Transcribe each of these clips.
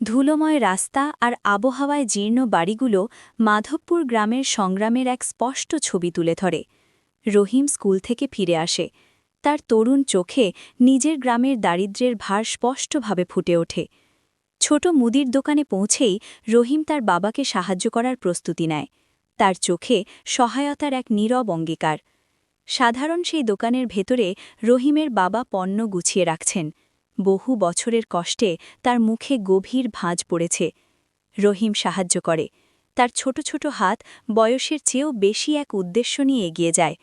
ধুলোময় রাস্তা আর আবহাওয়ায় জীর্ণ বাড়িগুলো মাধবপুর গ্রামের সংগ্রামের এক স্পষ্ট ছবি তুলে ধরে। রহিম স্কুল থেকে ফিরে আসে। তার তরুণ চোখে নিজের গ্রামের দারিদ্র্যের ভার স্পষ্টভাবে ফুটে ওঠে। ছোট মুদির দোকানে পৌঁছেই রহিম তার বাবাকে সাহায্য করার প্রস্তুতি নেয়। তার চোখে সহায়তার এক নীরব অঙ্গীকার। সাধারণ সেই দোকানের ভেতরে রহিমের বাবা পণ্য গুছিয়ে রাখছেন। বহু বছরের কষ্টে তার মুখে গভীর ভাঁজ পড়েছে। রহিম সাহায্য করে। তার ছোট ছোট হাত বয়সের চেয়েও বেশি এক উদ্দেশ্য নিয়ে এগিয়ে যায়,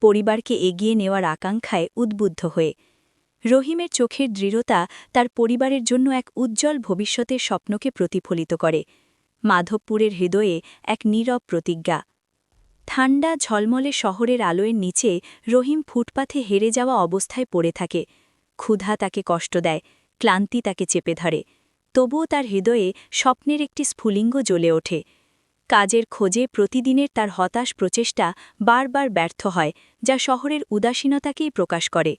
পরিবারকে এগিয়ে নেওয়ার আকাঙ্ক্ষায় উদ্বুদ্ধ হয়ে। রহিমের চোখের দৃঢ়তা তার পরিবারের জন্য এক উজ্জ্বল ভবিষ্যতের স্বপ্নকে প্রতিফলিত করে। মাধবপুরের হৃদয়ে এক নীরব প্রতিজ্ঞা। ঠান্ডা ঝলমলে শহরের আলোয়ের নিচে রহিম ফুটপাথে হেরে যাওয়া অবস্থায় পড়ে থাকে। ক্ষুধা তাকে কষ্ট দেয়, ক্লান্তি তাকে চেপে ধরে। তবুও তার হৃদয়ে স্বপ্নের একটি স্ফুলিঙ্গ জ্বলে ওঠে। কাজের খোঁজে প্রতিদিনের তার হতাশ প্রচেষ্টা বারবার ব্যর্থ হয়, যা শহরের উদাসীনতাকেই প্রকাশ করে।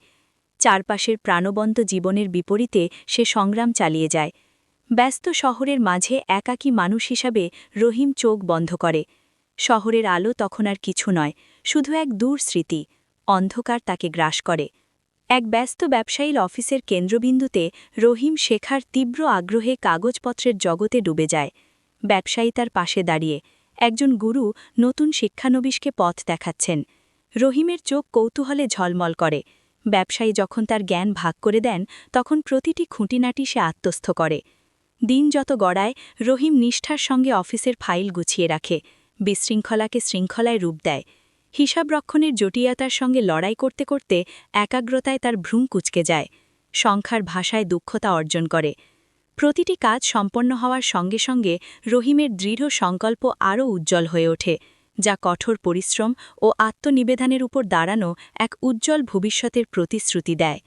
চারপাশের প্রাণবন্ত জীবনের বিপরীতে সে সংগ্রাম চালিয়ে যায়। ব্যস্ত শহরের মাঝে একাকী মানুষ হিসাবে রহিম চোখ বন্ধ করে। শহরের আলো তখন আর কিছু নয়, শুধু এক দূর স্মৃতি। অন্ধকার তাকে গ্রাস করে। এক ব্যস্ত ব্যবসায়ীর অফিসের কেন্দ্রবিন্দুতে রহিম শেখার তীব্র আগ্রহে কাগজপত্রের জগতে ডুবে যায়। ব্যবসায়ী তার পাশে দাঁড়িয়ে, একজন গুরু নতুন শিক্ষানবিশকে পথ দেখাচ্ছেন। রহিমের চোখ কৌতূহলে ঝলমল করে। ব্যবসায়ী যখন তার জ্ঞান ভাগ করে দেন, তখন প্রতিটি খুঁটিনাটি সে আত্মস্থ করে। দিন যত গড়ায়, রহিম নিষ্ঠার সঙ্গে অফিসের ফাইল গুছিয়ে রাখে, বিশৃঙ্খলাকে শৃঙ্খলায় রূপ দেয়। হিসাবরক্ষণের জটিলতার সঙ্গে লড়াই করতে করতে একাগ্রতায় তার ভ্রূণ কুঁচকে যায়। সংখ্যার ভাষায় দক্ষতা অর্জন করে। প্রতিটি কাজ সম্পন্ন হওয়ার সঙ্গে সঙ্গে রহিমের দৃঢ় সংকল্প আরও উজ্জ্বল হয়ে ওঠে, যা কঠোর পরিশ্রম ও আত্মনিবেদনের উপর দাঁড়ানো এক উজ্জ্বল ভবিষ্যতের প্রতিশ্রুতি দেয়।